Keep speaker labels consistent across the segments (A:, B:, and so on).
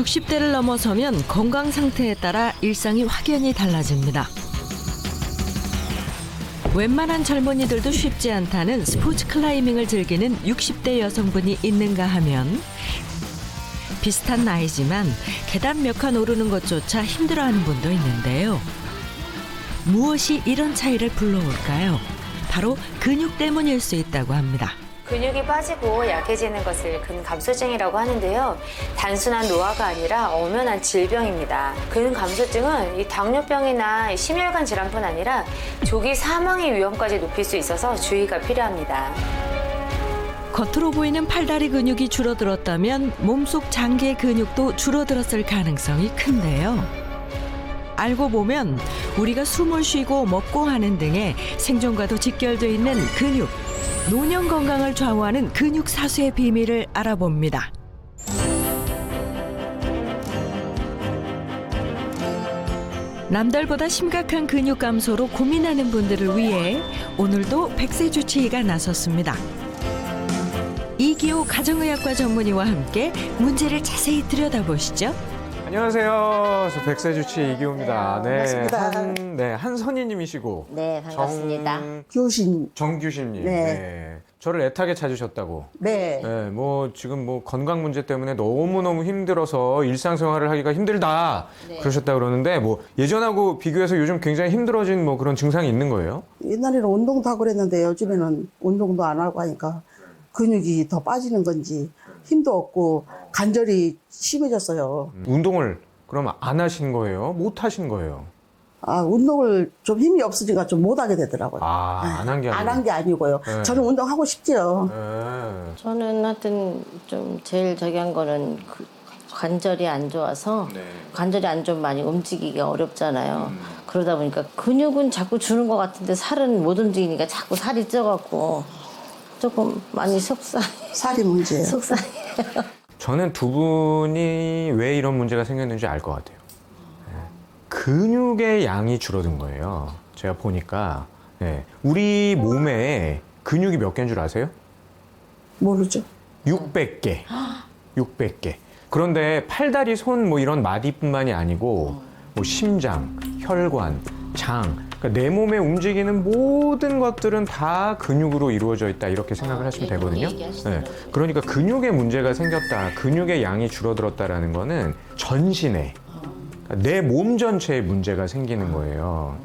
A: 60대를 넘어서면 건강 상태에 따라 일상이 확연히 달라집니다. 웬만한 젊은이들도 쉽지 않다는 스포츠 클라이밍을 즐기는 60대 여성분이 있는가 하면 비슷한 나이지만 계단 몇 칸 오르는 것조차 힘들어하는 분도 있는데요. 무엇이 이런 차이를 불러올까요? 바로 근육 때문일 수 있다고 합니다.
B: 근육이 빠지고 약해지는 것을 근감소증이라고 하는데요. 단순한 노화가 아니라 엄연한 질병입니다. 근감소증은 이 당뇨병이나 심혈관 질환뿐 아니라 조기 사망의 위험까지 높일 수 있어서 주의가 필요합니다.
A: 겉으로 보이는 팔다리 근육이 줄어들었다면 몸속 장기의 근육도 줄어들었을 가능성이 큰데요. 알고 보면 우리가 숨을 쉬고 먹고 하는 등의 생존과도 직결되어 있는 근육, 노년 건강을 좌우하는 근육 사수의 비밀을 알아봅니다. 남들보다 심각한 근육 감소로 고민하는 분들을 위해 오늘도 백세 주치의가 나섰습니다. 이기호 가정의학과 전문의와 함께 문제를 자세히 들여다보시죠.
C: 안녕하세요. 저 백세주치 이기호입니다.
D: 반갑습니다.
C: 한선희님이시고.
E: 네, 반갑습니다.
C: 정규신님.
D: 네.
C: 저를 애타게 찾으셨다고.
D: 네.
C: 네, 지금 건강 문제 때문에 너무너무 힘들어서 일상생활을 하기가 힘들다.
E: 네.
C: 그러셨다 그러는데 예전하고 비교해서 요즘 굉장히 힘들어진 그런 증상이 있는 거예요?
D: 옛날에는 운동도 하고 그랬는데 요즘에는 운동도 안 하고 하니까 근육이 더 빠지는 건지 힘도 없고 관절이 심해졌어요.
C: 운동을 그럼 안 하신 거예요? 못 하신 거예요?
D: 운동을 좀 힘이 없으니까 좀 못 하게 되더라고요.
C: 안 한 게 아니고.
D: 안 한 게 아니고요.
C: 네.
D: 저는 운동하고 싶죠.
C: 네.
E: 저는 하여튼 좀 제일 저기 한 거는 관절이 안 좋아서 관절이 안 좋으면 많이 움직이기가 어렵잖아요. 그러다 보니까 근육은 자꾸 주는 것 같은데 살은 못 움직이니까 자꾸 살이 쪄갖고 조금 많이
D: 살이 문제예요.
E: 속상해요.
C: 저는 두 분이 왜 이런 문제가 생겼는지 알 것 같아요. 근육의 양이 줄어든 거예요. 제가 보니까 우리 몸에 근육이 몇 개인 줄 아세요?
D: 모르죠.
C: 600개. 600개. 그런데 팔다리, 손 이런 마디뿐만이 아니고 심장, 혈관, 장, 그러니까 내 몸에 움직이는 모든 것들은 다 근육으로 이루어져 있다 이렇게 생각을 하시면 되거든요. 그러니까 근육에 문제가 생겼다, 근육의 양이 줄어들었다라는 거는 전신에 내 몸 전체에 문제가 생기는 거예요.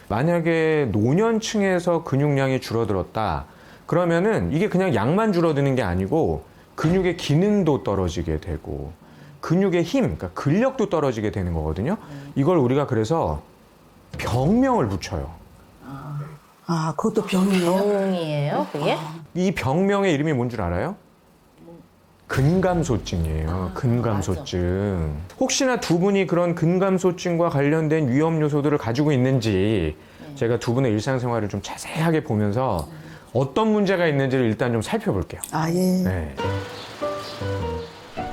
C: 만약에 노년층에서 근육량이 줄어들었다 그러면은 이게 그냥 양만 줄어드는 게 아니고 근육의 기능도 떨어지게 되고 근육의 힘, 그러니까 근력도 떨어지게 되는 거거든요. 이걸 우리가 그래서 병명을 붙여요.
D: 그것도 병이에요?
E: 병이에요, 그게?
C: 이 병명의 이름이 뭔 줄 알아요? 근감소증이에요. 근감소증. 혹시나 두 분이 그런 근감소증과 관련된 위험 요소들을 가지고 있는지 제가 두 분의 일상생활을 좀 자세하게 보면서 어떤 문제가 있는지를 일단 좀 살펴볼게요.
D: 예.
C: 네.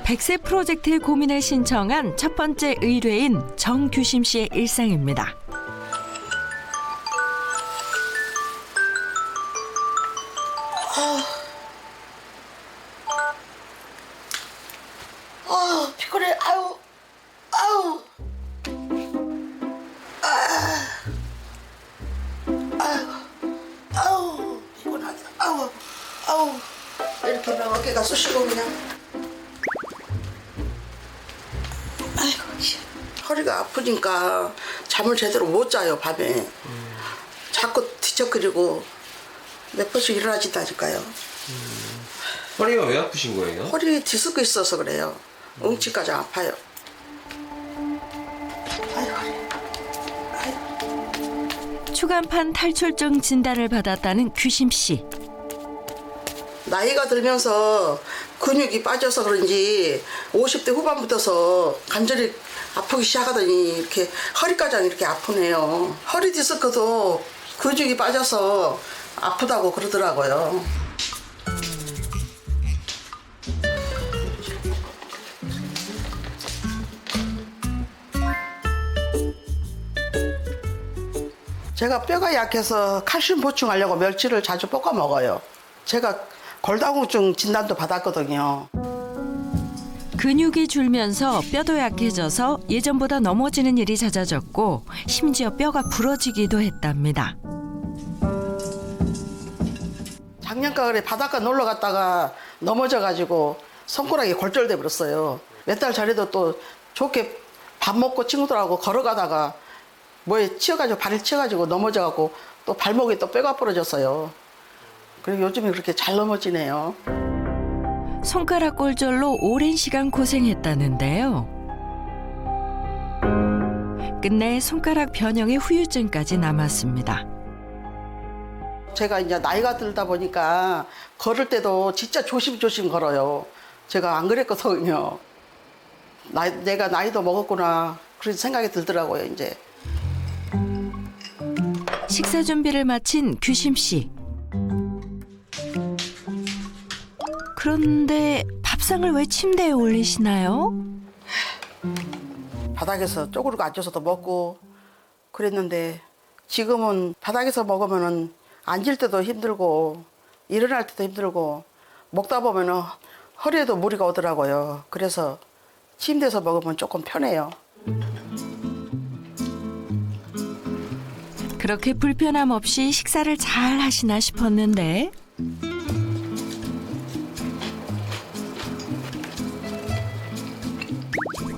A: 백세 프로젝트의 고민을 신청한 첫 번째 의뢰인 정규심 씨의 일상입니다.
D: 피곤해. 피곤하다. 이렇게 막 어깨가 쑤시고 그냥. 허리가 아프니까 잠을 제대로 못 자요, 밤에. 자꾸 뒤척거리고 몇 번씩 일어나진다니까요.
F: 허리가 왜 아프신 거예요?
D: 허리 디스크 있어서 그래요. 엉치까지 아파요.
A: 추간판 탈출증 진단을 받았다는 규심 씨.
D: 나이가 들면서 근육이 빠져서 그런지 50대 후반부터서 관절이 아프기 시작하더니 이렇게 허리까지 이렇게 아프네요. 허리 디스크도 근육이 빠져서 아프다고 그러더라고요. 제가 뼈가 약해서 칼슘 보충하려고 멸치를 자주 볶아 먹어요. 제가 골다공증 진단도 받았거든요.
A: 근육이 줄면서 뼈도 약해져서 예전보다 넘어지는 일이 잦아졌고 심지어 뼈가 부러지기도 했답니다.
D: 작년 가을에 바닷가 놀러 갔다가 넘어져가지고 손가락이 골절돼 버렸어요. 몇 달 전에도 또 좋게 밥 먹고 친구들하고 걸어가다가 뭐에 치여가지고 발을 치여가지고 넘어져가지고 또 발목에 또 뼈가 부러졌어요. 그리고 요즘에 그렇게 잘 넘어지네요.
A: 손가락 골절로 오랜 시간 고생했다는데요. 끝내 손가락 변형의 후유증까지 남았습니다.
D: 제가 이제 나이가 들다 보니까 걸을 때도 진짜 조심조심 걸어요. 제가 안 그랬거든요. 내가 나이도 먹었구나 그런 생각이 들더라고요, 이제.
A: 식사 준비를 마친 규심 씨. 그런데 밥상을 왜 침대에 올리시나요?
D: 바닥에서 쪼그리고 앉아서도 먹고 그랬는데 지금은 바닥에서 먹으면은 앉을 때도 힘들고 일어날 때도 힘들고 먹다 보면은 허리에도 무리가 오더라고요. 그래서 침대에서 먹으면 조금 편해요.
A: 그렇게 불편함 없이 식사를 잘 하시나 싶었는데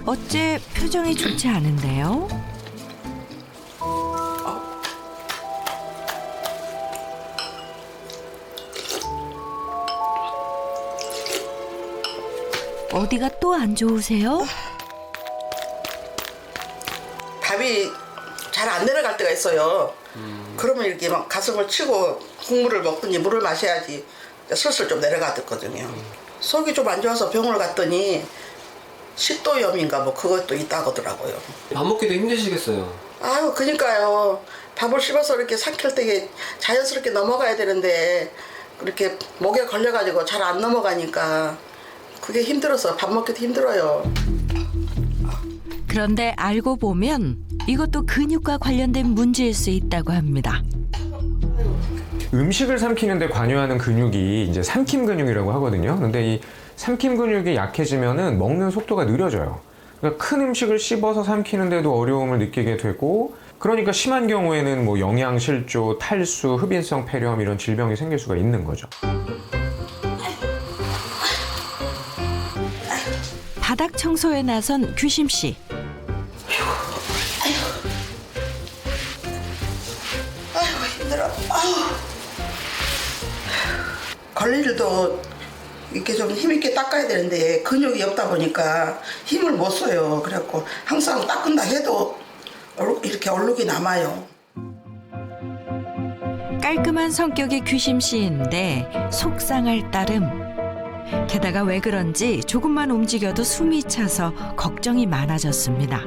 A: 어째 표정이 좋지 않은데요? 어디가 또 안 좋으세요?
D: 밥이 잘 안 내려갈 때가 있어요. 그러면 이렇게 막 가슴을 치고 국물을 먹든지 물을 마셔야지 슬슬 좀 내려가거든요. 속이 좀 안 좋아서 병원을 갔더니 식도염인가 뭐 그것도 있다고 하더라고요.
F: 밥 먹기도 힘드시겠어요.
D: 아유, 그러니까요. 밥을 씹어서 이렇게 삼킬 때 자연스럽게 넘어가야 되는데 그렇게 목에 걸려가지고 잘 안 넘어가니까 그게 힘들어서 밥 먹기도 힘들어요.
A: 그런데 알고 보면 이것도 근육과 관련된 문제일 수 있다고 합니다.
C: 음식을 삼키는데 관여하는 근육이 이제 삼킴 근육이라고 하거든요. 근데 이 삼킴 근육이 약해지면은 먹는 속도가 느려져요. 그러니까 큰 음식을 씹어서 삼키는데도 어려움을 느끼게 되고, 그러니까 심한 경우에는 뭐 영양실조, 탈수, 흡인성 폐렴 이런 질병이 생길 수가 있는 거죠.
A: 바닥 청소에 나선 규심 씨.
D: 아이고, 힘들어. 아유. 걸레질도 이렇게 좀 힘있게 닦아야 되는데 근육이 없다 보니까 힘을 못 써요. 그래갖고 항상 닦은다 해도 이렇게 얼룩이 남아요.
A: 깔끔한 성격의 규심 씨인데 속상할 따름. 게다가 왜 그런지 조금만 움직여도 숨이 차서 걱정이 많아졌습니다.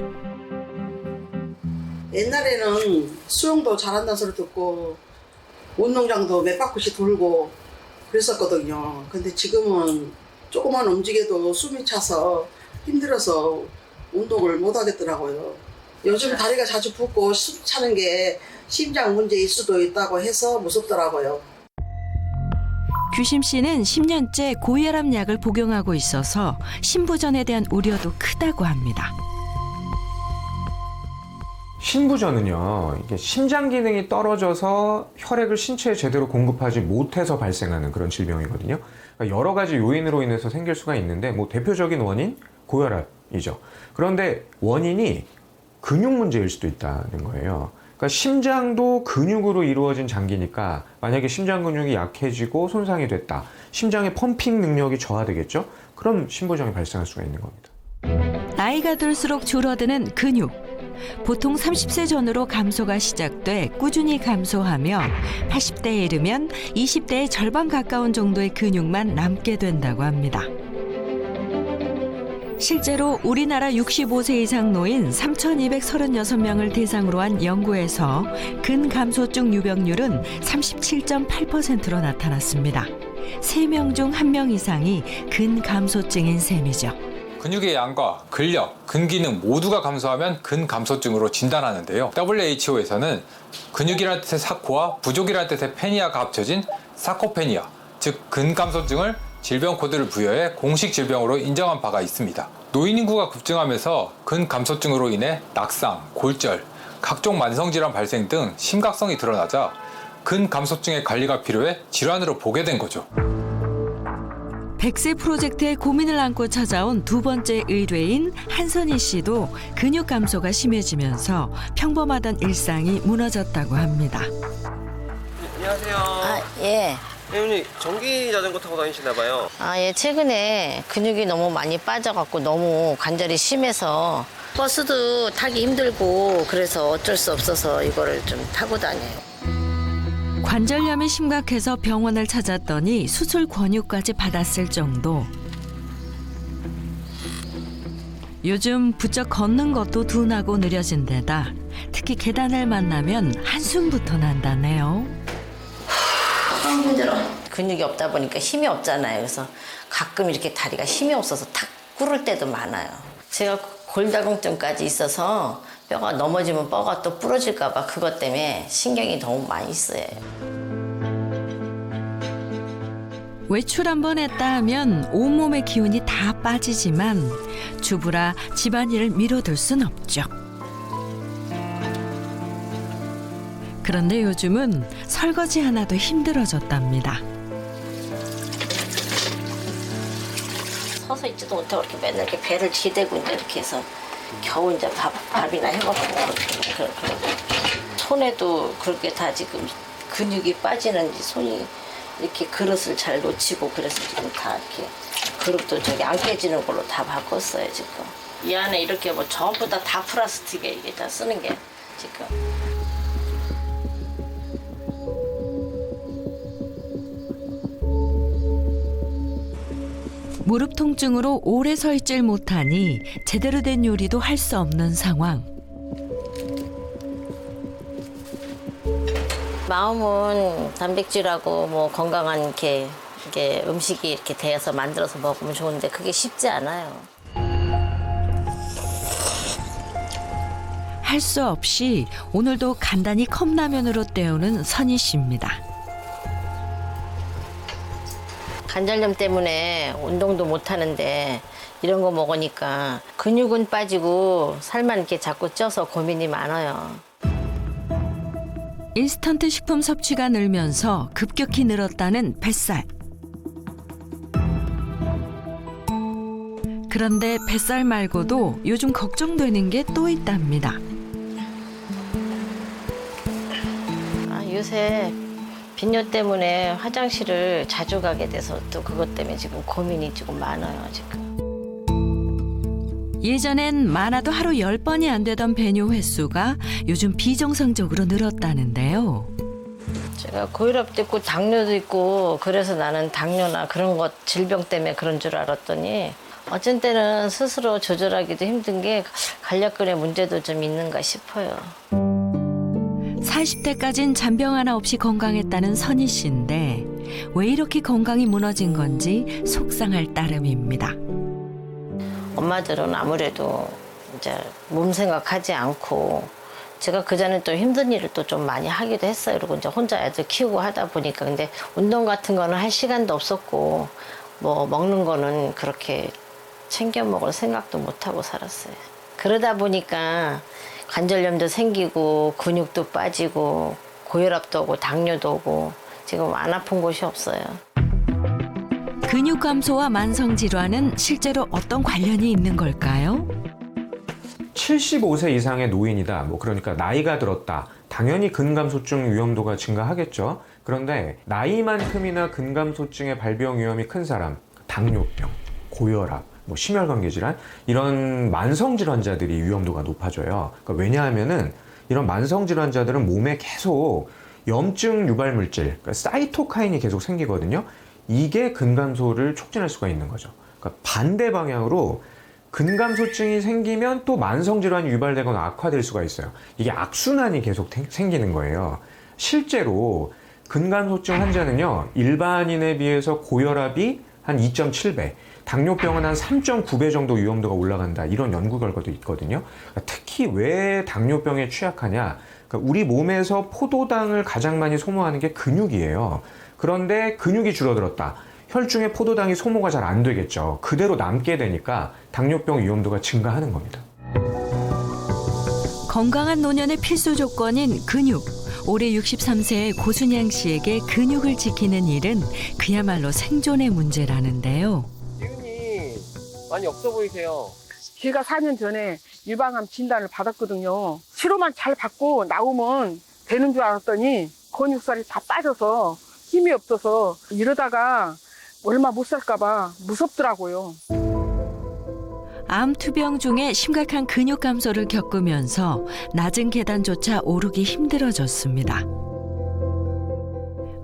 D: 옛날에는 수영도 잘한다는 소리 듣고 운동장도 몇 바퀴씩 돌고 그랬었거든요. 근데 지금은 조금만 움직여도 숨이 차서 힘들어서 운동을 못 하겠더라고요. 요즘 다리가 자주 붓고 숨 차는 게 심장 문제일 수도 있다고 해서 무섭더라고요.
A: 규심 씨는 10년째 고혈압 약을 복용하고 있어서 신부전에 대한 우려도 크다고 합니다.
C: 신부전은요, 이게 심장 기능이 떨어져서 혈액을 신체에 제대로 공급하지 못해서 발생하는 그런 질병이거든요. 그러니까 여러 가지 요인으로 인해서 생길 수가 있는데, 뭐 대표적인 원인 고혈압이죠. 그런데 원인이 근육 문제일 수도 있다는 거예요. 그러니까 심장도 근육으로 이루어진 장기니까 만약에 심장 근육이 약해지고 손상이 됐다, 심장의 펌핑 능력이 저하되겠죠? 그럼 신부전이 발생할 수가 있는 겁니다.
A: 나이가 들수록 줄어드는 근육. 보통 30세 전후로 감소가 시작돼 꾸준히 감소하며 80대에 이르면 20대의 절반 가까운 정도의 근육만 남게 된다고 합니다. 실제로 우리나라 65세 이상 노인 3,236명을 대상으로 한 연구에서 근감소증 유병률은 37.8%로 나타났습니다. 3명 중 1명 이상이 근감소증인 셈이죠.
G: 근육의 양과 근력, 근기능 모두가 감소하면 근감소증으로 진단하는데요. WHO에서는 근육이라는 뜻의 사코와 부족이라는 뜻의 페니아가 합쳐진 사코페니아, 즉 근감소증을 질병 코드를 부여해 공식 질병으로 인정한 바가 있습니다. 노인 인구가 급증하면서 근감소증으로 인해 낙상, 골절, 각종 만성질환 발생 등 심각성이 드러나자 근감소증의 관리가 필요해 질환으로 보게 된 거죠.
A: 100세 프로젝트에 고민을 안고 찾아온 두 번째 의뢰인 한선희 씨도 근육 감소가 심해지면서 평범하던 일상이 무너졌다고 합니다.
F: 안녕하세요.
E: 예.
F: 회원님 전기 자전거 타고 다니시나 봐요.
E: 예, 최근에 근육이 너무 많이 빠져갖고 너무 관절이 심해서 버스도 타기 힘들고 그래서 어쩔 수 없어서 이거를 좀 타고 다녀요.
A: 관절염이 심각해서 병원을 찾았더니 수술 권유까지 받았을 정도. 요즘 부쩍 걷는 것도 둔하고 느려진 데다 특히 계단을 만나면 한숨부터 난다네요.
E: 힘들어. 근육이 없다 보니까 힘이 없잖아요. 그래서 가끔 이렇게 다리가 힘이 없어서 탁 구를 때도 많아요. 제가 골다공증까지 있어서 뼈가 넘어지면 뼈가 또 부러질까 봐 그것 때문에 신경이 너무 많이 쓰여요.
A: 외출 한번 했다 하면 온몸의 기운이 다 빠지지만 주부라 집안일을 미뤄둘 순 없죠. 그런데 요즘은 설거지 하나도 힘들어졌답니다.
E: 서서 있지도 못하고 이렇게 맨날 이렇게 배를 지대고 이제 이렇게 해서 겨우 이제 밥이나 해먹고 그러고 손에도 그렇게 다 지금 근육이 빠지는지 손이 이렇게 그릇을 잘 놓치고 그래서 지금 다 이렇게 그릇도 저기 안 깨지는 걸로 다 바꿨어요 지금. 이 안에 이렇게 뭐 전부 다 플라스틱에 이게 다 쓰는 게 지금.
A: 무릎 통증으로 오래 서 있질 못하니 제대로 된 요리도 할 수 없는 상황.
E: 마음은 단백질하고 뭐 건강한 이렇게 음식이 이렇게 되어서 만들어서 먹으면 좋은데 그게 쉽지 않아요.
A: 할 수 없이 오늘도 간단히 컵라면으로 때우는 선희 씨입니다.
E: 관절염 때문에 운동도 못 하는데 이런 거 먹으니까 근육은 빠지고 살만 이렇게 자꾸 쪄서 고민이 많아요.
A: 인스턴트 식품 섭취가 늘면서 급격히 늘었다는 뱃살. 그런데 뱃살 말고도 요즘 걱정되는 게 또 있답니다.
E: 요새 빈뇨 때문에 화장실을 자주 가게 돼서 또 그것 때문에 지금 고민이 조금 많아요 지금.
A: 예전엔 많아도 하루 10번이 안 되던 배뇨 횟수가 요즘 비정상적으로 늘었다는데요.
E: 제가 고혈압도 있고 당뇨도 있고 그래서 나는 당뇨나 그런 것 질병 때문에 그런 줄 알았더니 어쩐 때는 스스로 조절하기도 힘든 게 간략근의 문제도 좀 있는가 싶어요.
A: 40대까진 잔병 하나 없이 건강했다는 선희 씨인데 왜 이렇게 건강이 무너진 건지 속상할 따름입니다.
E: 엄마들은 아무래도 이제 몸 생각하지 않고 제가 그전에 또 힘든 일을 또 좀 많이 하기도 했어요. 그리고 이제 혼자 애들 키우고 하다 보니까 근데 운동 같은 거는 할 시간도 없었고 뭐 먹는 거는 그렇게 챙겨 먹을 생각도 못 하고 살았어요. 그러다 보니까 관절염도 생기고 근육도 빠지고 고혈압도 오고 당뇨도 오고 지금 안 아픈 곳이 없어요.
A: 근육 감소와 만성 질환은 실제로 어떤 관련이 있는 걸까요?
C: 75세 이상의 노인이다. 뭐 그러니까 나이가 들었다. 당연히 근감소증 위험도가 증가하겠죠. 그런데 나이만큼이나 근감소증의 발병 위험이 큰 사람, 당뇨병, 고혈압, 뭐 심혈관계 질환 이런 만성 질환자들이 위험도가 높아져요. 그러니까 왜냐하면은 이런 만성 질환자들은 몸에 계속 염증 유발 물질, 그러니까 사이토카인이 계속 생기거든요. 이게 근감소를 촉진할 수가 있는 거죠. 그러니까 반대 방향으로 근감소증이 생기면 또 만성 질환이 유발되거나 악화될 수가 있어요. 이게 악순환이 계속 생기는 거예요. 실제로 근감소증 환자는요, 일반인에 비해서 고혈압이 한 2.7배, 당뇨병은 한 3.9배 정도 위험도가 올라간다. 이런 연구 결과도 있거든요. 그러니까 특히 왜 당뇨병에 취약하냐? 그러니까 우리 몸에서 포도당을 가장 많이 소모하는 게 근육이에요. 그런데 근육이 줄어들었다. 혈중에 포도당이 소모가 잘 안 되겠죠. 그대로 남게 되니까 당뇨병 위험도가 증가하는 겁니다.
A: 건강한 노년의 필수 조건인 근육. 올해 63세의 고순양 씨에게 근육을 지키는 일은 그야말로 생존의 문제라는데요.
F: 기운이 많이 없어 보이세요.
H: 제가 4년 전에 유방암 진단을 받았거든요. 치료만 잘 받고 나오면 되는 줄 알았더니 근육살이 다 빠져서 힘이 없어서 이러다가 얼마 못 살까 봐 무섭더라고요.
A: 암 투병 중에 심각한 근육 감소를 겪으면서 낮은 계단조차 오르기 힘들어졌습니다.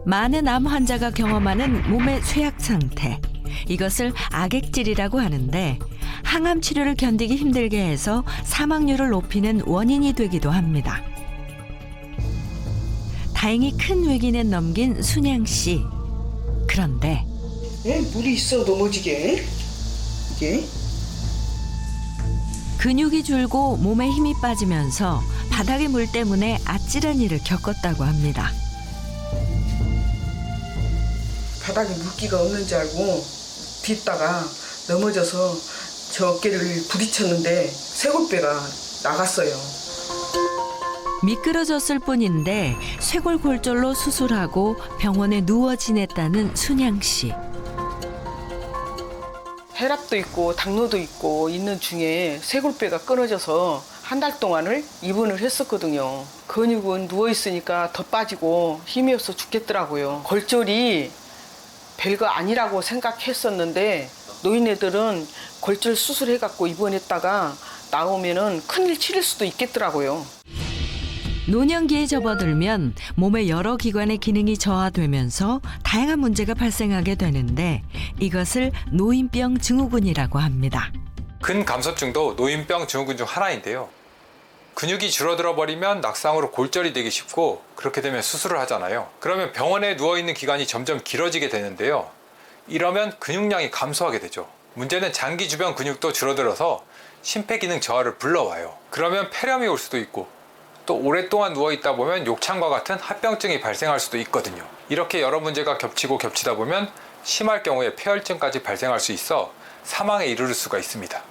A: 많은 암 환자가 경험하는 몸의 쇠약 상태. 이것을 악액질이라고 하는데 항암 치료를 견디기 힘들게 해서 사망률을 높이는 원인이 되기도 합니다. 다행히 큰 위기는 넘긴 순양 씨. 그런데
D: 물이 있어 넘어지게. 이게.
A: 근육이 줄고 몸에 힘이 빠지면서 바닥의 물 때문에 아찔한 일을 겪었다고 합니다.
I: 바닥에 물기가 없는 줄 알고 딛다가 넘어져서 저 어깨를 부딪혔는데 쇄골뼈가 나갔어요.
A: 미끄러졌을 뿐인데 쇄골골절로 수술하고 병원에 누워 지냈다는 순양 씨.
I: 혈압도 있고 당뇨도 있고 있는 중에 쇄골뼈가 끊어져서 한 달 동안을 입원을 했었거든요. 근육은 누워있으니까 더 빠지고 힘이 없어 죽겠더라고요. 골절이 별거 아니라고 생각했었는데 노인네들은 골절 수술해갖고 입원했다가 나오면은 큰일 치를 수도 있겠더라고요.
A: 노년기에 접어들면 몸의 여러 기관의 기능이 저하되면서 다양한 문제가 발생하게 되는데 이것을 노인병 증후군이라고 합니다.
G: 근감소증도 노인병 증후군 중 하나인데요. 근육이 줄어들어 버리면 낙상으로 골절이 되기 쉽고 그렇게 되면 수술을 하잖아요. 그러면 병원에 누워있는 기간이 점점 길어지게 되는데요. 이러면 근육량이 감소하게 되죠. 문제는 장기 주변 근육도 줄어들어서 심폐기능 저하를 불러와요. 그러면 폐렴이 올 수도 있고 또 오랫동안 누워있다 보면 욕창과 같은 합병증이 발생할 수도 있거든요. 이렇게 여러 문제가 겹치고 겹치다 보면 심할 경우에 폐혈증까지 발생할 수 있어 사망에 이르를 수가 있습니다.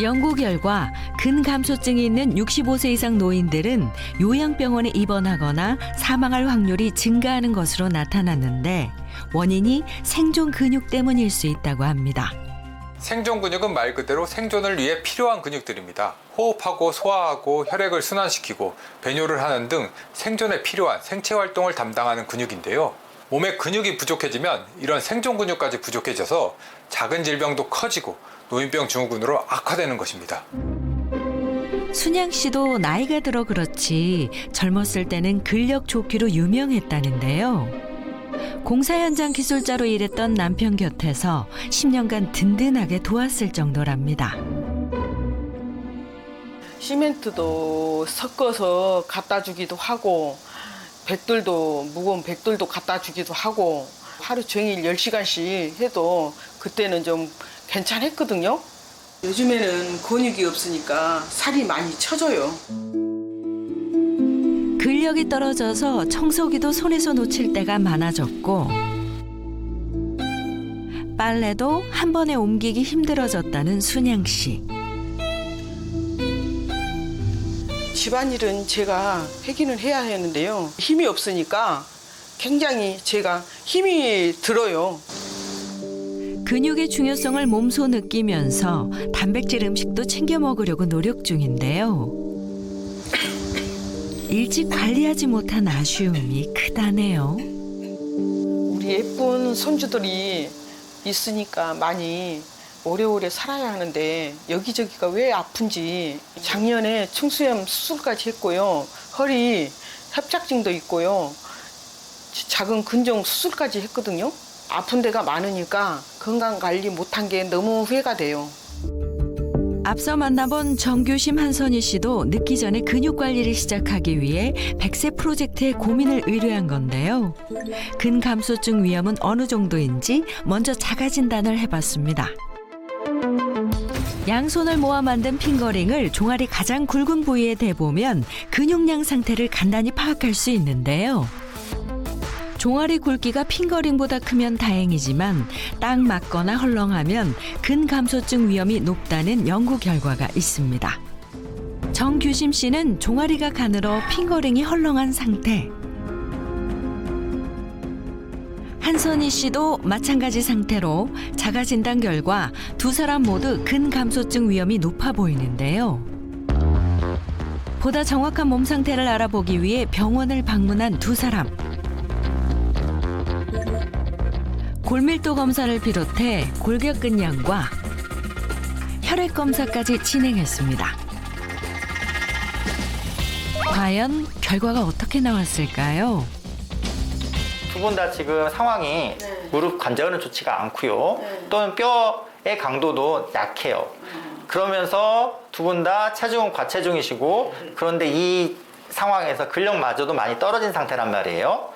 A: 연구 결과 근감소증이 있는 65세 이상 노인들은 요양병원에 입원하거나 사망할 확률이 증가하는 것으로 나타났는데 원인이 생존 근육 때문일 수 있다고 합니다.
G: 생존 근육은 말 그대로 생존을 위해 필요한 근육들입니다. 호흡하고 소화하고 혈액을 순환시키고 배뇨를 하는 등 생존에 필요한 생체 활동을 담당하는 근육인데요. 몸에 근육이 부족해지면 이런 생존 근육까지 부족해져서 작은 질병도 커지고 노인병 증후군으로 악화되는 것입니다.
A: 순양 씨도 나이가 들어 그렇지 젊었을 때는 근력 좋기로 유명했다는데요. 공사 현장 기술자로 일했던 남편 곁에서 10년간 든든하게 도왔을 정도랍니다.
I: 시멘트도 섞어서 갖다 주기도 하고 무거운 백돌도 갖다 주기도 하고 하루 종일 10시간씩 해도 그때는 좀 괜찮았거든요. 요즘에는 근육이 없으니까 살이 많이 처져요.
A: 근력이 떨어져서 청소기도 손에서 놓칠 때가 많아졌고 빨래도 한 번에 옮기기 힘들어졌다는 순양 씨.
I: 집안일은 제가 하기는 해야 하는데요. 힘이 없으니까 굉장히 제가 힘이 들어요.
A: 근육의 중요성을 몸소 느끼면서 단백질 음식도 챙겨 먹으려고 노력 중인데요. 일찍 관리하지 못한 아쉬움이 크다네요.
I: 우리 예쁜 손주들이 있으니까 많이 오래오래 살아야 하는데 여기저기가 왜 아픈지 작년에 충수염 수술까지 했고요. 허리 협착증도 있고요. 작은 근종 수술까지 했거든요. 아픈 데가 많으니까 건강관리 못한 게 너무 후회가 돼요.
A: 앞서 만나본 정규심 한선희 씨도 늦기 전에 근육 관리를 시작하기 위해 100세 프로젝트에 고민을 의뢰한 건데요. 근감소증 위험은 어느 정도인지 먼저 자가 진단을 해봤습니다. 양손을 모아 만든 핑거링을 종아리 가장 굵은 부위에 대보면 근육량 상태를 간단히 파악할 수 있는데요. 종아리 굵기가 핑거링보다 크면 다행이지만 딱 맞거나 헐렁하면 근감소증 위험이 높다는 연구 결과가 있습니다. 정규심 씨는 종아리가 가늘어 핑거링이 헐렁한 상태. 한선희 씨도 마찬가지 상태로 자가 진단 결과 두 사람 모두 근감소증 위험이 높아 보이는데요. 보다 정확한 몸 상태를 알아보기 위해 병원을 방문한 두 사람. 골밀도 검사를 비롯해 골격근량과 혈액 검사까지 진행했습니다. 과연 결과가 어떻게 나왔을까요?
J: 두 분 다 지금 상황이 무릎 관절은 좋지가 않고요. 또는 뼈의 강도도 약해요. 그러면서 두 분 다 체중은 과체중이시고 그런데 이 상황에서 근력마저도 많이 떨어진 상태란 말이에요.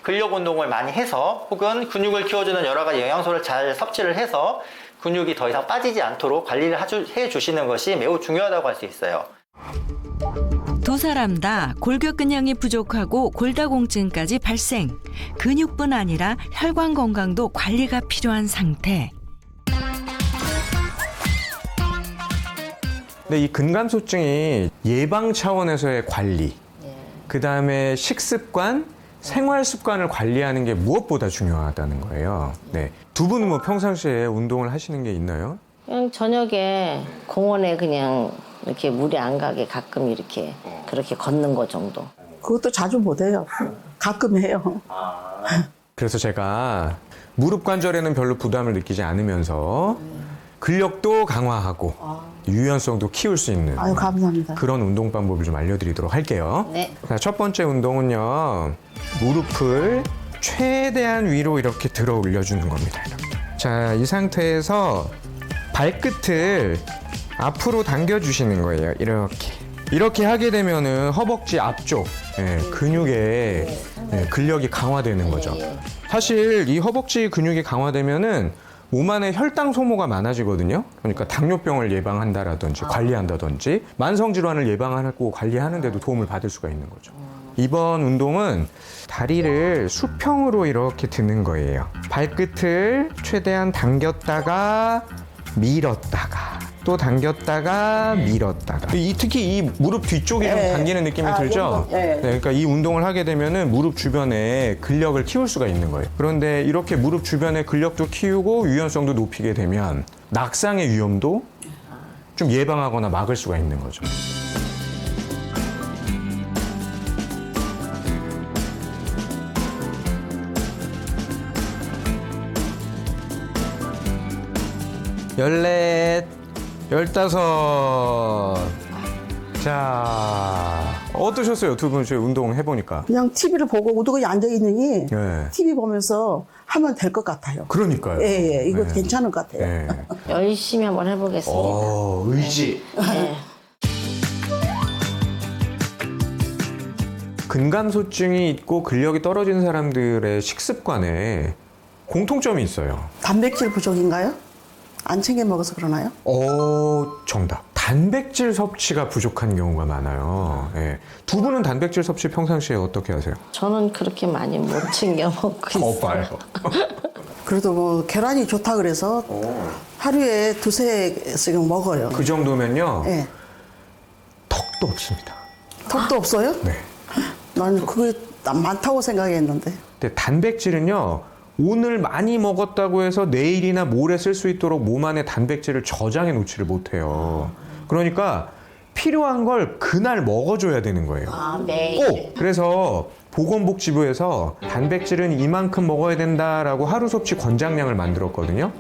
J: 근력 운동을 많이 해서 혹은 근육을 키워주는 여러 가지 영양소를 잘 섭취를 해서 근육이 더 이상 빠지지 않도록 관리를 해주시는 것이 매우 중요하다고 할 수 있어요.
A: 두 사람 다 골격근량이 부족하고 골다공증까지 발생. 근육뿐 아니라 혈관 건강도 관리가 필요한 상태.
C: 근데 이 근감소증이 예방 차원에서의 관리, 그다음에 식습관, 생활 습관을 관리하는 게 무엇보다 중요하다는 거예요. 네. 두 분은 뭐 평상시에 운동을 하시는 게 있나요?
E: 그냥 저녁에 공원에 그냥 이렇게 물이 안 가게 가끔 이렇게 그렇게 걷는 거 정도.
D: 그것도 자주 못해요. 가끔 해요.
C: 그래서 제가 무릎 관절에는 별로 부담을 느끼지 않으면서 근력도 강화하고 유연성도 키울 수 있는
D: 아유, 감사합니다.
C: 그런 운동 방법을 좀 알려드리도록 할게요.
E: 네.
C: 자, 첫 번째 운동은요. 무릎을 최대한 위로 이렇게 들어 올려주는 겁니다. 이렇게. 자, 이 상태에서 발끝을 앞으로 당겨주시는 거예요. 이렇게. 이렇게 하게 되면은 허벅지 앞쪽 근육의 근력이 강화되는 거죠. 사실 이 허벅지 근육이 강화되면은 몸 안에 혈당 소모가 많아지거든요. 그러니까 당뇨병을 예방한다라든지 관리한다든지 만성 질환을 예방하고 관리하는 데도 도움을 받을 수가 있는 거죠. 이번 운동은 다리를 수평으로 이렇게 드는 거예요. 발끝을 최대한 당겼다가 밀었다가 또 당겼다가 밀었다가 특히 이 무릎 뒤쪽이 좀 당기는 느낌이 들죠? 네, 그러니까 이 운동을 하게 되면은 무릎 주변에 근력을 키울 수가 있는 거예요. 그런데 이렇게 무릎 주변에 근력도 키우고 유연성도 높이게 되면 낙상의 위험도 좀 예방하거나 막을 수가 있는 거죠. 열넷, 15. 자, 어떠셨어요? 두 분 운동 해보니까.
D: 그냥 TV를 보고 우두커니 앉아있느니
C: 네.
D: TV 보면서 하면 될 것 같아요.
C: 그러니까요.
D: 예, 이거
C: 네.
D: 괜찮은 것 같아요.
C: 네.
E: 열심히 한번 해보겠습니다.
C: 의지.
E: 네.
C: 근감소증이 있고 근력이 떨어진 사람들의 식습관에 공통점이 있어요.
D: 단백질 부족인가요? 안 챙겨 먹어서 그러나요?
C: 정답. 단백질 섭취가 부족한 경우가 많아요. 예. 두 분은 단백질 섭취 평상시에 어떻게 하세요?
E: 저는 그렇게 많이 못 챙겨 먹고 있어요.
C: 봐요.
D: 그래도 뭐 계란이 좋다 그래서 하루에 2-3개씩 먹어요.
C: 그 정도면요.
D: 예.
C: 턱도 없습니다.
D: 턱도 없어요?
C: 네.
D: 나는 그게 많다고 생각했는데.
C: 근데 단백질은요. 오늘 많이 먹었다고 해서 내일이나 모레 쓸 수 있도록 몸 안에 단백질을 저장해 놓지를 못해요. 그러니까 필요한 걸 그날 먹어줘야 되는 거예요.
E: 매일.
C: 꼭! 그래서 보건복지부에서 단백질은 이만큼 먹어야 된다라고 하루 섭취 권장량을 만들었거든요.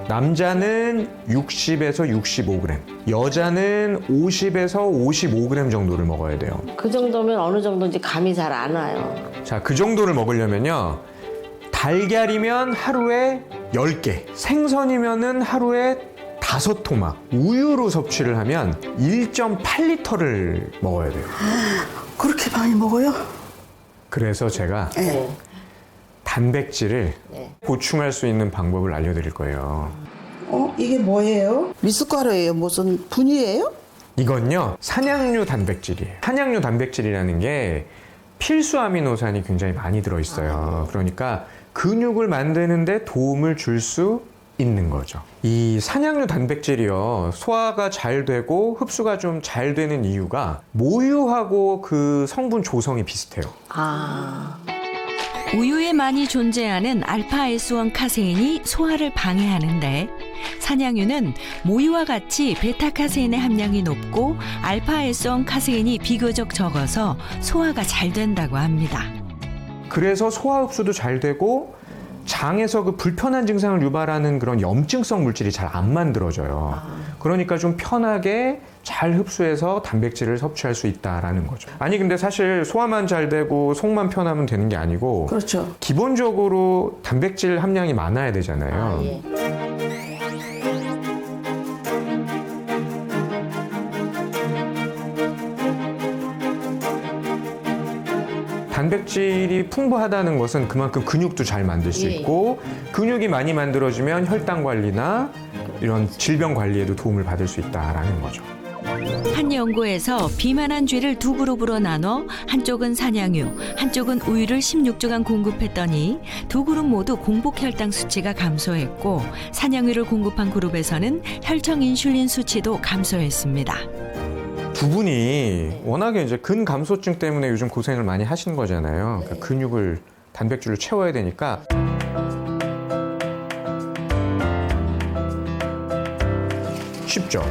C: 남자는 60에서 65g, 여자는 50에서 55g 정도를 먹어야 돼요.
E: 그 정도면 어느 정도인지 감이 잘 안 와요.
C: 자, 그 정도를 먹으려면요. 달걀이면 하루에 10개, 생선이면은 하루에 5토막, 우유로 섭취를 하면 1.8리터를 먹어야 돼요.
D: 그렇게 많이 먹어요?
C: 그래서 제가
D: 네.
C: 단백질을
E: 네.
C: 보충할 수 있는 방법을 알려드릴 거예요.
D: 이게 뭐예요? 미숫가루예요? 무슨 분이에요?
C: 이건요, 산양류 단백질이에요. 산양류 단백질이라는 게 필수 아미노산이 굉장히 많이 들어있어요. 그러니까 근육을 만드는데 도움을 줄 수 있는 거죠. 이 산양류 단백질이요, 소화가 잘 되고 흡수가 좀 잘 되는 이유가 모유하고 그 성분 조성이 비슷해요.
A: 우유에 많이 존재하는 알파-S1 카세인이 소화를 방해하는데 산양유는 모유와 같이 베타카세인의 함량이 높고 알파-S1 카세인이 비교적 적어서 소화가 잘 된다고 합니다.
C: 그래서 소화 흡수도 잘 되고 장에서 그 불편한 증상을 유발하는 그런 염증성 물질이 잘 안 만들어져요. 그러니까 좀 편하게 잘 흡수해서 단백질을 섭취할 수 있다라는 거죠. 아니 근데 사실 소화만 잘 되고 속만 편하면 되는 게 아니고
D: 그렇죠.
C: 기본적으로 단백질 함량이 많아야 되잖아요. 단백질이 풍부하다는 것은 그만큼 근육도 잘 만들 수 있고 근육이 많이 만들어지면 혈당 관리나 이런 질병 관리에도 도움을 받을 수 있다라는 거죠.
A: 한 연구에서 비만한 쥐를 두 그룹으로 나눠 한쪽은 산양유, 한쪽은 우유를 16주간 공급했더니 두 그룹 모두 공복 혈당 수치가 감소했고 산양유를 공급한 그룹에서는 혈청 인슐린 수치도 감소했습니다.
C: 두 분이 워낙에 이제 근감소증 때문에 요즘 고생을 많이 하시는 거잖아요. 그러니까 근육을 단백질로 채워야 되니까 쉽죠.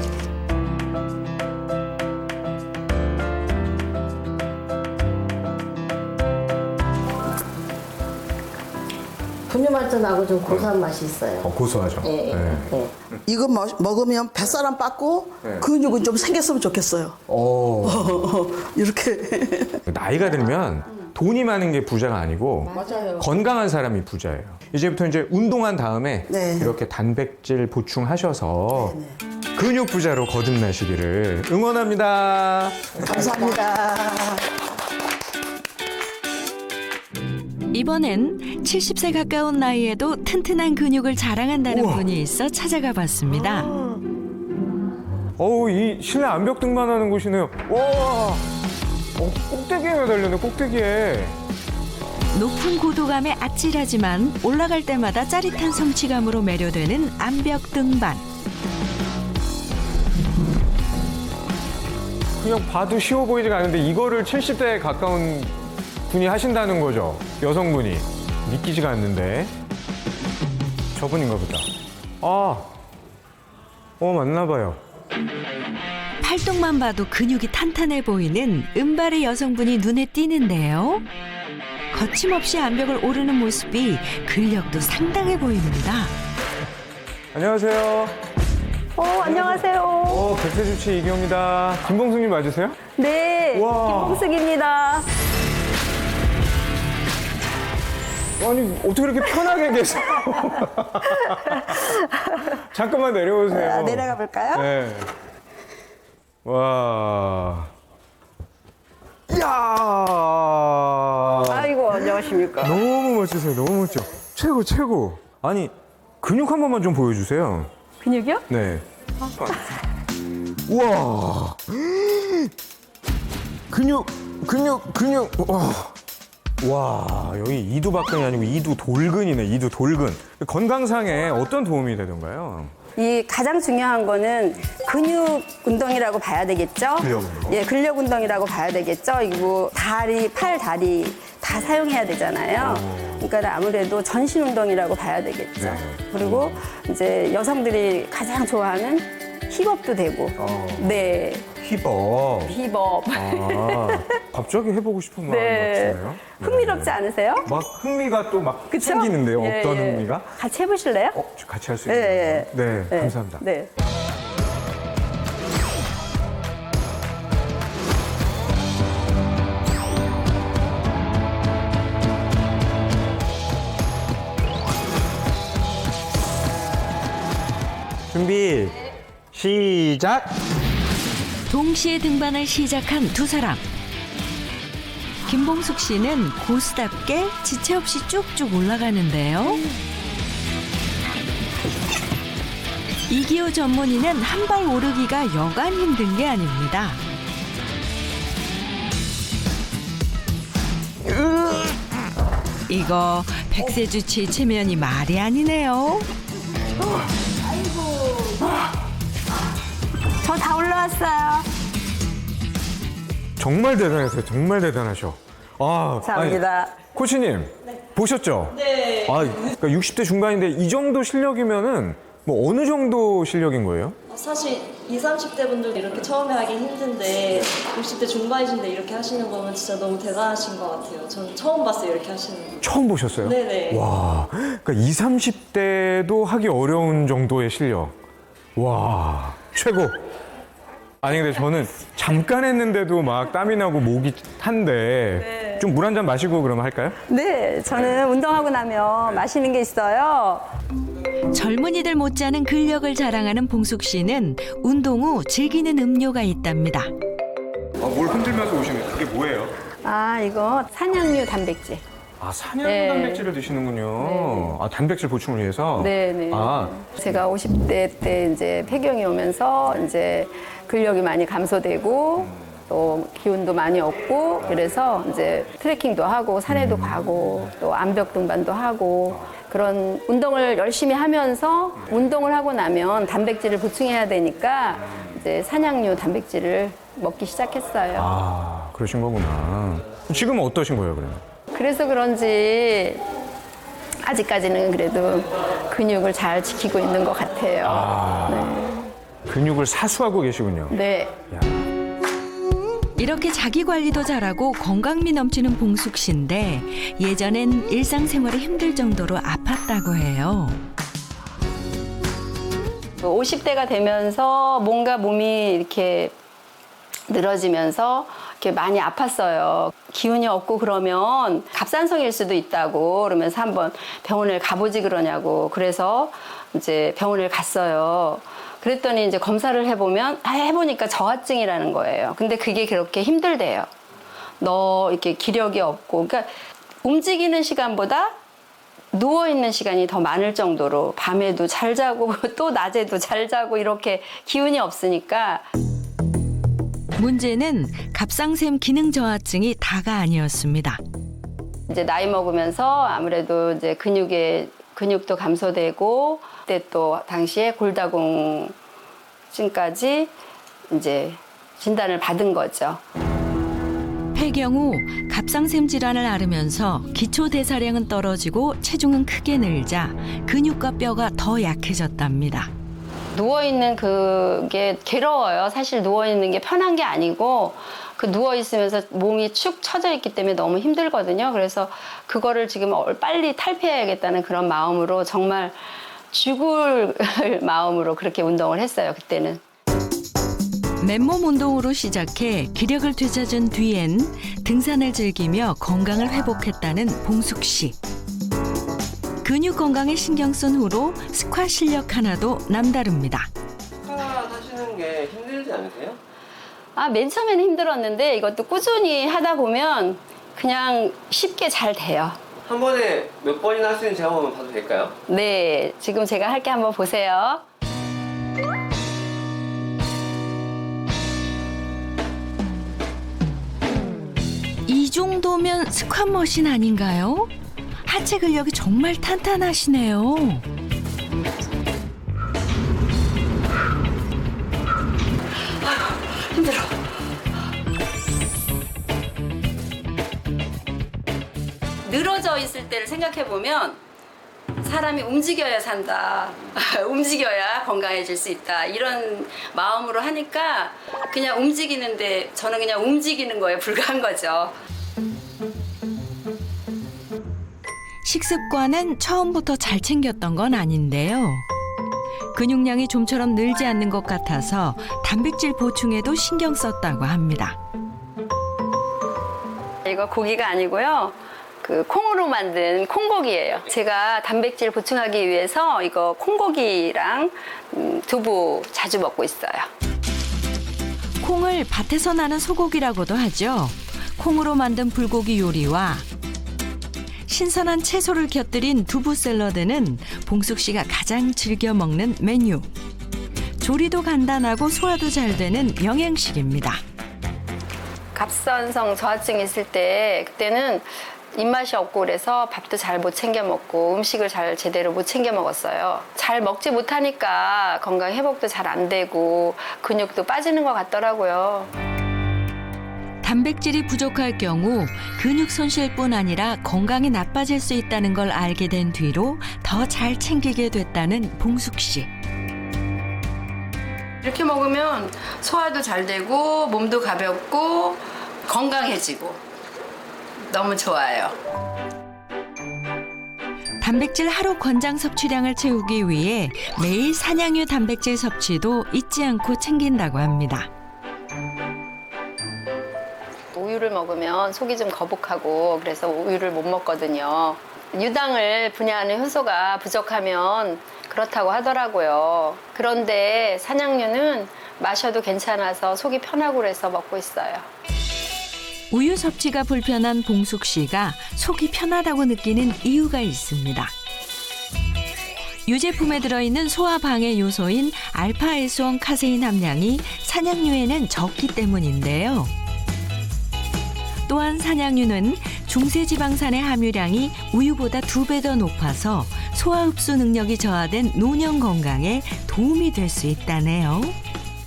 E: 분유 맛도 나고 좀 고소한 맛이 있어요.
C: 고소하죠.
E: 예,
C: 네.
E: 예.
D: 이거 먹으면 뱃사람 빠고 근육은 좀 생겼으면 좋겠어요. 이렇게.
C: 나이가 들면 돈이 많은 게 부자가 아니고
D: 맞아요.
C: 건강한 사람이 부자예요. 이제부터 이제 운동한 다음에
D: 네.
C: 이렇게 단백질 보충하셔서 근육 부자로 거듭나시기를 응원합니다.
D: 감사합니다.
A: 이번엔 70세 가까운 나이에도 튼튼한 근육을 자랑한다는 분이 있어 찾아가 봤습니다.
C: 어우, 이 실내 암벽 등반하는 곳이네요. 와, 꼭대기에 매달렸네, 꼭대기에.
A: 높은 고도감에 아찔하지만 올라갈 때마다 짜릿한 성취감으로 매료되는 암벽 등반.
C: 그냥 봐도 쉬워 보이지가 않은데 이거를 70대에 가까운 분이 하신다는 거죠. 여성분이. 믿기지가 않는데. 저분인가 보다. 맞나 봐요.
A: 팔뚝만 봐도 근육이 탄탄해 보이는 은발의 여성분이 눈에 띄는데요. 거침없이 암벽을 오르는 모습이 근력도 상당해 보입니다.
C: 안녕하세요.
K: 안녕하세요.
C: 백세주치 이경입니다. 김봉숙님 맞으세요?
K: 네,
C: 우와.
K: 김봉숙입니다.
C: 아니, 어떻게 이렇게 편하게 계세요? 잠깐만 내려오세요.
K: 내려가 볼까요?
C: 네. 와. 이야!
K: 아이고, 안녕하십니까.
C: 너무 멋지세요. 너무 멋져. 최고, 최고. 아니, 근육 한 번만 좀 보여주세요.
K: 근육이요?
C: 네. 우와. 근육. 와, 여기 이두박근이 아니고 이두돌근이네, 이두돌근. 건강상에 어떤 도움이 되던가요?
K: 이 가장 중요한 거는 근육 운동이라고 봐야 되겠죠?
C: 근력 운동?
K: 예, 근력 운동이라고 봐야 되겠죠? 이거 다리, 팔, 다리 다 사용해야 되잖아요. 그러니까 아무래도 전신 운동이라고 봐야 되겠죠.
C: 네.
K: 그리고 이제 여성들이 가장 좋아하는 힙업도 되고. 네,
C: 힙업.
K: 힙업.
C: 갑자기 해보고 싶은 마음이
K: 네.
C: 드네요.
K: 흥미롭지 않으세요?
C: 막 흥미가 또 막
K: 그쵸?
C: 생기는데요.
K: 예,
C: 어떤
K: 예.
C: 흥미가?
K: 같이 해보실래요?
C: 같이 할 수
K: 예,
C: 있는
K: 예.
C: 거예요? 네, 감사합니다.
K: 네.
C: 준비, 시작!
A: 동시에 등반을 시작한 두 사람. 김봉숙 씨는 고수답게 지체 없이 쭉쭉 올라가는데요. 이기호 전문의는 한 발 오르기가 여간 힘든 게 아닙니다. 이거 백세주치 체면이 말이 아니네요.
K: 저 다 올라왔어요.
C: 정말 대단했어요. 정말 대단하셔.
K: 감사합니다.
C: 아니, 코치님 보셨죠? 네. 그러니까 60대 중반인데 이 정도 실력이면은 뭐 어느 정도 실력인 거예요?
L: 사실 20, 30대 분들도 이렇게 처음에 하긴 힘든데 60대 중반이신데 이렇게 하시는 거면 진짜 너무 대단하신 것 같아요. 저는 처음 봤어요, 이렇게 하시는 거.
C: 처음 보셨어요?
L: 네네.
C: 와, 그러니까 20, 30대도 하기 어려운 정도의 실력. 와, 최고. 아니 근데 저는 잠깐 했는데도 막 땀이 나고 목이 탄데 좀 물 한 잔 마시고 그러면 할까요?
K: 네, 저는 운동하고 나면 마시는 게 있어요.
A: 젊은이들 못지않은 근력을 자랑하는 봉숙 씨는 운동 후 즐기는 음료가 있답니다.
C: 뭘 흔들면서 오시는 그게 뭐예요?
K: 이거 산양류 단백질.
C: 산양류
K: 네.
C: 단백질을 드시는군요. 단백질 보충을 위해서?
K: 네네. 제가 50대 때 이제 폐경이 오면서 이제 근력이 많이 감소되고 또 기운도 많이 없고 그래서 이제 트레킹도 하고 산에도 가고 또 암벽 등반도 하고 그런 운동을 열심히 하면서 운동을 하고 나면 단백질을 보충해야 되니까 이제 산양류 단백질을 먹기 시작했어요.
C: 그러신 거구나. 지금은 어떠신 거예요, 그러면?
K: 그래서 그런지 아직까지는 그래도 근육을 잘 지키고 있는 것 같아요.
C: 근육을 사수하고 계시군요.
K: 네.
A: 이렇게 자기 관리도 잘하고 건강미 넘치는 봉숙 씨인데 예전엔 일상생활이 힘들 정도로 아팠다고 해요.
K: 50대가 되면서 뭔가 몸이 이렇게 늘어지면서 이렇게 많이 아팠어요. 기운이 없고 그러면 갑상선일 수도 있다고 그러면서 한번 병원을 가보지 그러냐고 그래서 이제 병원을 갔어요. 그랬더니 이제 검사를 해보니까 저하증이라는 거예요. 근데 그게 그렇게 힘들대요. 너 이렇게 기력이 없고, 그러니까 움직이는 시간보다 누워있는 시간이 더 많을 정도로 밤에도 잘 자고 또 낮에도 잘 자고 이렇게 기운이 없으니까.
A: 문제는 갑상샘 기능 저하증이 다가 아니었습니다.
K: 이제 나이 먹으면서 아무래도 이제 근육도 감소되고 그때 또 당시에 골다공증까지 이제 진단을 받은 거죠.
A: 폐경 후 갑상샘 질환을 앓으면서 기초 대사량은 떨어지고 체중은 크게 늘자 근육과 뼈가 더 약해졌답니다.
K: 누워있는 그게 괴로워요. 사실 누워있는 게 편한 게 아니고 그 누워있으면서 몸이 축 처져 있기 때문에 너무 힘들거든요. 그래서 그거를 지금 빨리 탈피해야겠다는 그런 마음으로 정말 죽을 마음으로 그렇게 운동을 했어요. 그때는.
A: 맨몸 운동으로 시작해 기력을 되찾은 뒤엔 등산을 즐기며 건강을 회복했다는 봉숙 씨. 근육 건강에 신경 쓴 후로 스쿼트 실력 하나도 남다릅니다.
F: 스쿼트 하시는 게 힘들지 않으세요?
K: 맨 처음에는 힘들었는데 이것도 꾸준히 하다 보면 그냥 쉽게 잘 돼요.
F: 한 번에 몇 번이나 할 수 있는지 한번 봐도 될까요?
K: 네, 지금 제가 할게 한번 보세요.
A: 이 정도면 스쿼트 머신 아닌가요? 하체 근력이 정말 탄탄하시네요.
K: 힘들어. 늘어져 있을 때를 생각해보면 사람이 움직여야 산다. 움직여야 건강해질 수 있다. 이런 마음으로 하니까 그냥 움직이는데 저는 그냥 움직이는 거에 불과한 거죠.
A: 식습관은 처음부터 잘 챙겼던 건 아닌데요. 근육량이 좀처럼 늘지 않는 것 같아서 단백질 보충에도 신경 썼다고 합니다.
K: 이거 고기가 아니고요. 그 콩으로 만든 콩고기예요. 제가 단백질 보충하기 위해서 이거 콩고기랑 두부 자주 먹고 있어요.
A: 콩을 밭에서 나는 소고기라고도 하죠. 콩으로 만든 불고기 요리와 신선한 채소를 곁들인 두부 샐러드는 봉숙 씨가 가장 즐겨 먹는 메뉴. 조리도 간단하고 소화도 잘 되는 영양식입니다.
K: 갑상선 저하증 있을 때 그때는 입맛이 없고 그래서 밥도 잘 못 챙겨 먹고 음식을 잘 제대로 못 챙겨 먹었어요. 잘 먹지 못하니까 건강 회복도 잘 안 되고 근육도 빠지는 것 같더라고요.
A: 단백질이 부족할 경우 근육 손실뿐 아니라 건강이 나빠질 수 있다는 걸 알게 된 뒤로 더 잘 챙기게 됐다는 봉숙 씨.
K: 이렇게 먹으면 소화도 잘 되고 몸도 가볍고 건강해지고 너무 좋아요.
A: 단백질 하루 권장 섭취량을 채우기 위해 매일 산양유 단백질 섭취도 잊지 않고 챙긴다고 합니다.
K: 우유를 먹으면 속이 좀 거북하고 그래서 우유를 못 먹거든요. 유당을 분해하는 효소가 부족하면 그렇다고 하더라고요. 그런데 산양유는 마셔도 괜찮아서 속이 편하고 그래서 먹고 있어요.
A: 우유 섭취가 불편한 봉숙 씨가 속이 편하다고 느끼는 이유가 있습니다. 유제품에 들어있는 소화 방해 요소인 알파에스온 카세인 함량이 산양유에는 적기 때문인데요. 또한 산양유는 중세지방산의 함유량이 우유보다 2배 더 높아서 소화 흡수 능력이 저하된 노년 건강에 도움이 될 수 있다네요.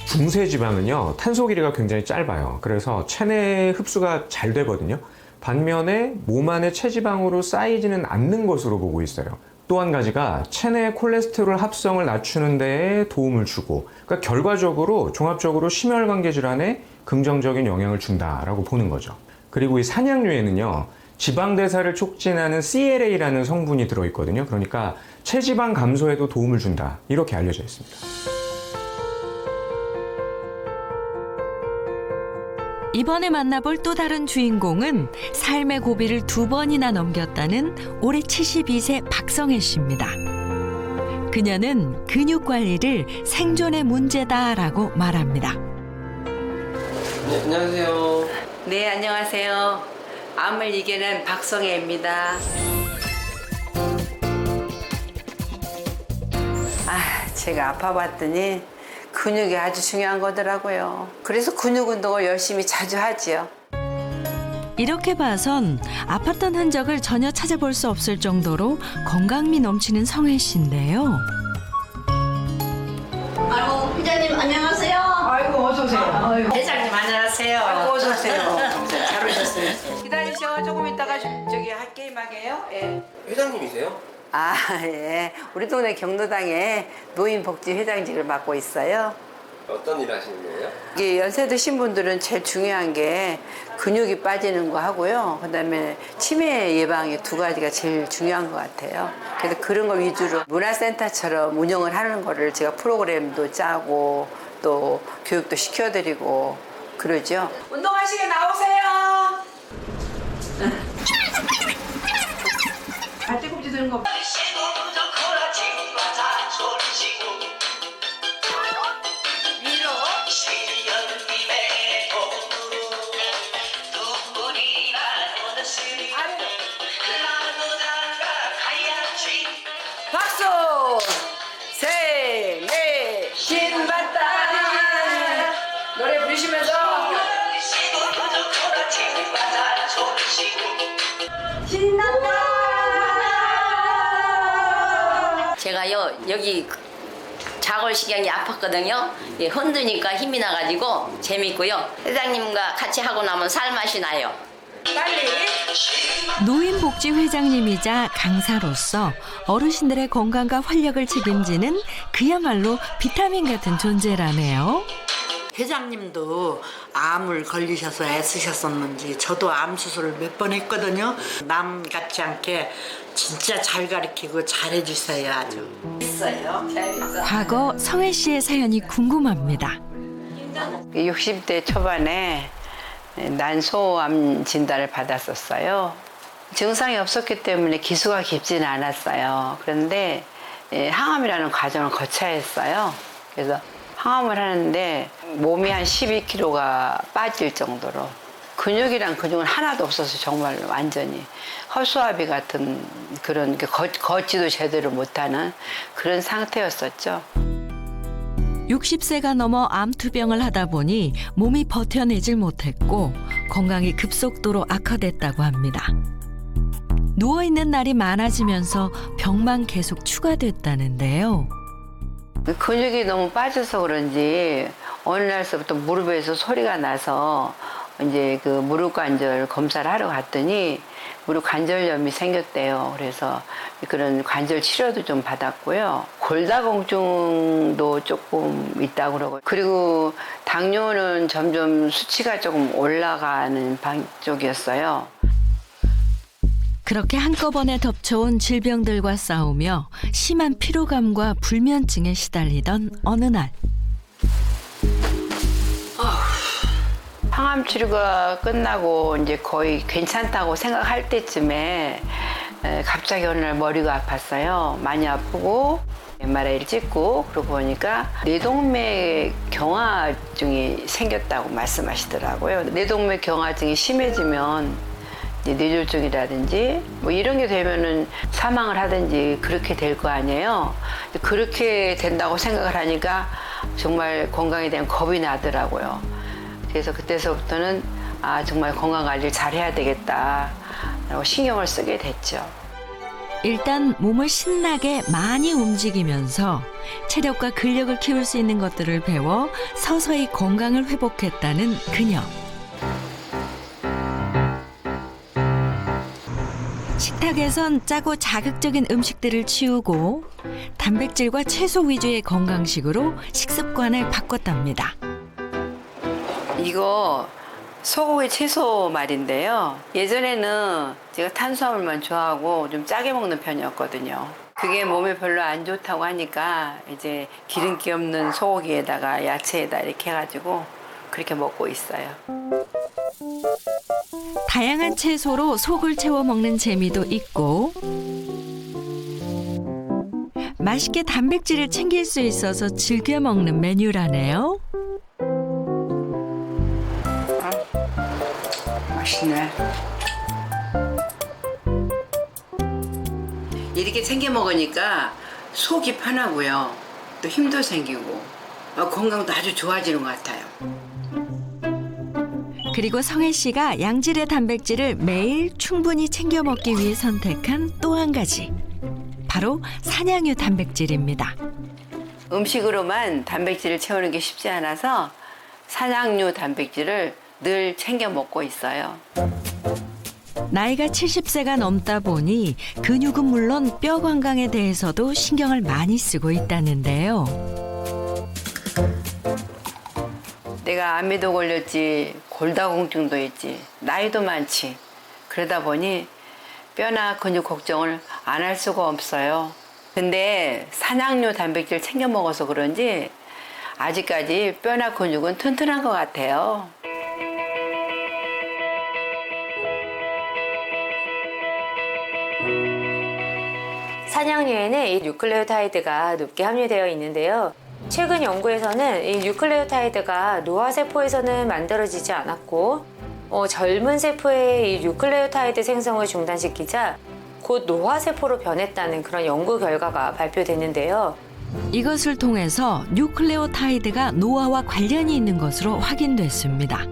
C: 중세지방은요, 탄소 길이가 굉장히 짧아요. 그래서 체내 흡수가 잘 되거든요. 반면에 몸 안에 체지방으로 쌓이지는 않는 것으로 보고 있어요. 또 한 가지가 체내 콜레스테롤 합성을 낮추는 데에 도움을 주고, 그러니까 결과적으로 종합적으로 심혈관계 질환에 긍정적인 영향을 준다라고 보는 거죠. 그리고 이 산양유에는요, 지방 대사를 촉진하는 CLA라는 성분이 들어있거든요. 그러니까 체지방 감소에도 도움을 준다, 이렇게 알려져 있습니다.
A: 이번에 만나볼 또 다른 주인공은 삶의 고비를 2번이나 넘겼다는 올해 72세 박성혜 씨입니다. 그녀는 근육 관리를 생존의 문제다라고 말합니다.
F: 네, 안녕하세요.
M: 네, 안녕하세요. 암을 이겨낸 박성혜입니다. 제가 아파봤더니 근육이 아주 중요한 거더라고요. 그래서 근육 운동을 열심히 자주 하지요.
A: 이렇게 봐선 아팠던 흔적을 전혀 찾아볼 수 없을 정도로 건강미 넘치는 성혜 씨인데요.
M: 아이고, 회장님 안녕하세요.
I: 아이고, 어서 오세요.
M: 회장님 안녕하세요.
I: 아이고, 어서 오세요.
M: 잘 오셨어요. 기다리셔. 조금 있다가 저기 게임하게요. 예.
F: 회장님이세요?
M: 아, 예. 우리 동네 경로당에 노인복지회장직을 맡고 있어요.
F: 어떤 일 하시는 거예요?
M: 이게 연세 드신 분들은 제일 중요한 게 근육이 빠지는 거 하고요. 그다음에 치매 예방이 2가지가 제일 중요한 것 같아요. 그래서 그런 거 위주로 문화센터처럼 운영을 하는 거를 제가 프로그램도 짜고 또 교육도 시켜드리고 그러죠. 운동하시게 나오세요. 발뒤꿈치 드는 거. 박수! 셋, 넷, 신받다! 노래 부르시면서 신난다!
N: 제가요 여기 자골식양이 아팠거든요. 예, 흔드니까 힘이 나가지고 재밌고요. 회장님과 같이 하고 나면 살맛이 나요.
M: 빨리!
A: 노인복지회장님이자 강사로서 어르신들의 건강과 활력을 책임지는 그야말로 비타민 같은 존재라네요.
O: 회장님도 암을 걸리셔서 애쓰셨었는지 저도 암 수술을 몇 번 했거든요. 남 같지 않게 진짜 잘 가르치고 잘해주세요. 아주.
M: 있어요.
A: 과거 성혜 씨의 사연이 궁금합니다.
M: 60대 초반에 난소암 진단을 받았었어요. 증상이 없었기 때문에 기수가 깊지는 않았어요. 그런데 항암이라는 과정을 거쳐야 했어요. 그래서 항암을 하는데 몸이 한 12kg가 빠질 정도로 근육이란 근육은 하나도 없어서 정말 완전히 허수아비 같은 그런 걷지도 제대로 못하는 그런 상태였었죠.
A: 60세가 넘어 암투병을 하다 보니 몸이 버텨내질 못했고 건강이 급속도로 악화됐다고 합니다. 누워있는 날이 많아지면서 병만 계속 추가됐다는데요.
M: 근육이 너무 빠져서 그런지 어느 날서부터 무릎에서 소리가 나서 이제 그 무릎 관절 검사를 하러 갔더니 무릎 관절염이 생겼대요. 그래서 그런 관절 치료도 좀 받았고요. 골다공증도 조금 있다고 그러고, 그리고 당뇨는 점점 수치가 조금 올라가는 방 쪽이었어요.
A: 그렇게 한꺼번에 덮쳐온 질병들과 싸우며 심한 피로감과 불면증에 시달리던 어느 날.
M: 항암 치료가 끝나고 이제 거의 괜찮다고 생각할 때쯤에 갑자기 어느 날 머리가 아팠어요. 많이 아프고 MRI를 찍고 그러고 보니까 뇌동맥 경화증이 생겼다고 말씀하시더라고요. 뇌동맥 경화증이 심해지면 뇌졸중이라든지 뭐 이런 게 되면은 사망을 하든지 그렇게 될 거 아니에요. 그렇게 된다고 생각을 하니까 정말 건강에 대한 겁이 나더라고요. 그래서 그때서부터는 정말 건강관리를 잘 해야 되겠다라고 신경을 쓰게 됐죠.
A: 일단 몸을 신나게 많이 움직이면서 체력과 근력을 키울 수 있는 것들을 배워 서서히 건강을 회복했다는 그녀. 식탁에선 짜고 자극적인 음식들을 치우고 단백질과 채소 위주의 건강식으로 식습관을 바꿨답니다.
M: 이거 소고기 채소 말인데요. 예전에는 제가 탄수화물만 좋아하고 좀 짜게 먹는 편이었거든요. 그게 몸에 별로 안 좋다고 하니까 이제 기름기 없는 소고기에다가 야채에다 이렇게 해가지고 그렇게 먹고 있어요.
A: 다양한 채소로 속을 채워 먹는 재미도 있고 맛있게 단백질을 챙길 수 있어서 즐겨 먹는 메뉴라네요.
M: 맛있네. 이렇게 챙겨 먹으니까 속이 편하고요. 또 힘도 생기고 건강도 아주 좋아지는 것 같아요.
A: 그리고 성혜 씨가 양질의 단백질을 매일 충분히 챙겨 먹기 위해 선택한 또 한 가지. 바로 산양유 단백질입니다.
M: 음식으로만 단백질을 채우는 게 쉽지 않아서 산양유 단백질을 늘 챙겨 먹고 있어요.
A: 나이가 70세가 넘다 보니 근육은 물론 뼈 건강에 대해서도 신경을 많이 쓰고 있다는데요.
M: 내가 암에도 걸렸지, 골다공증도 있지, 나이도 많지. 그러다 보니 뼈나 근육 걱정을 안 할 수가 없어요. 근데 산양유 단백질 챙겨 먹어서 그런지 아직까지 뼈나 근육은 튼튼한 것 같아요.
B: 산양유에는 이 뉴클레오타이드가 높게 함유되어 있는데요. 최근 연구에서는 이 뉴클레오타이드가 노화세포에서는 만들어지지 않았고 젊은 세포의 이 뉴클레오타이드 생성을 중단시키자 곧 노화세포로 변했다는 그런 연구 결과가 발표됐는데요.
A: 이것을 통해서 뉴클레오타이드가 노화와 관련이 있는 것으로 확인됐습니다.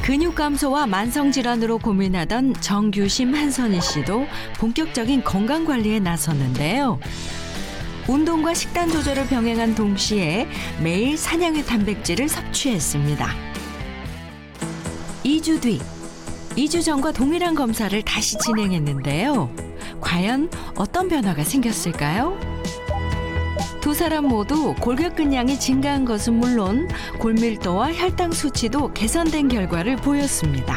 A: 근육 감소와 만성질환으로 고민하던 정규심 한선희 씨도 본격적인 건강관리에 나섰는데요. 운동과 식단 조절을 병행한 동시에 매일 산양유 단백질을 섭취했습니다. 2주 뒤, 2주 전과 동일한 검사를 다시 진행했는데요. 과연 어떤 변화가 생겼을까요? 두 사람 모두 골격근량이 증가한 것은 물론 골밀도와 혈당 수치도 개선된 결과를 보였습니다.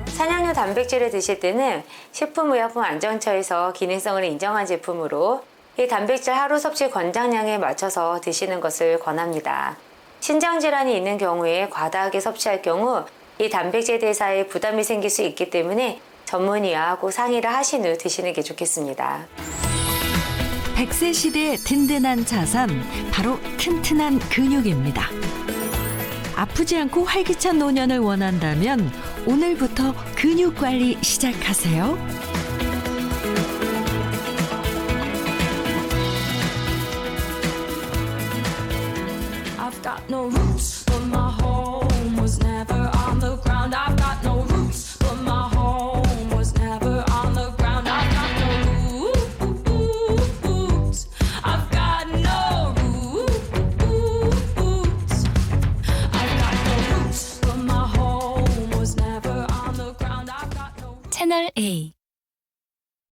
B: 산양유 단백질을 드실 때는 식품의약품안전처에서 기능성을 인정한 제품으로 이 단백질 하루 섭취 권장량에 맞춰서 드시는 것을 권합니다. 신장질환이 있는 경우에 과다하게 섭취할 경우 이 단백질 대사에 부담이 생길 수 있기 때문에 전문의하고 상의를 하신 후 드시는 게 좋겠습니다.
A: 100세 시대의 든든한 자산, 바로 튼튼한 근육입니다. 아프지 않고 활기찬 노년을 원한다면 오늘부터 근육 관리 시작하세요.
P: I've got no roots, but my home was 채널 A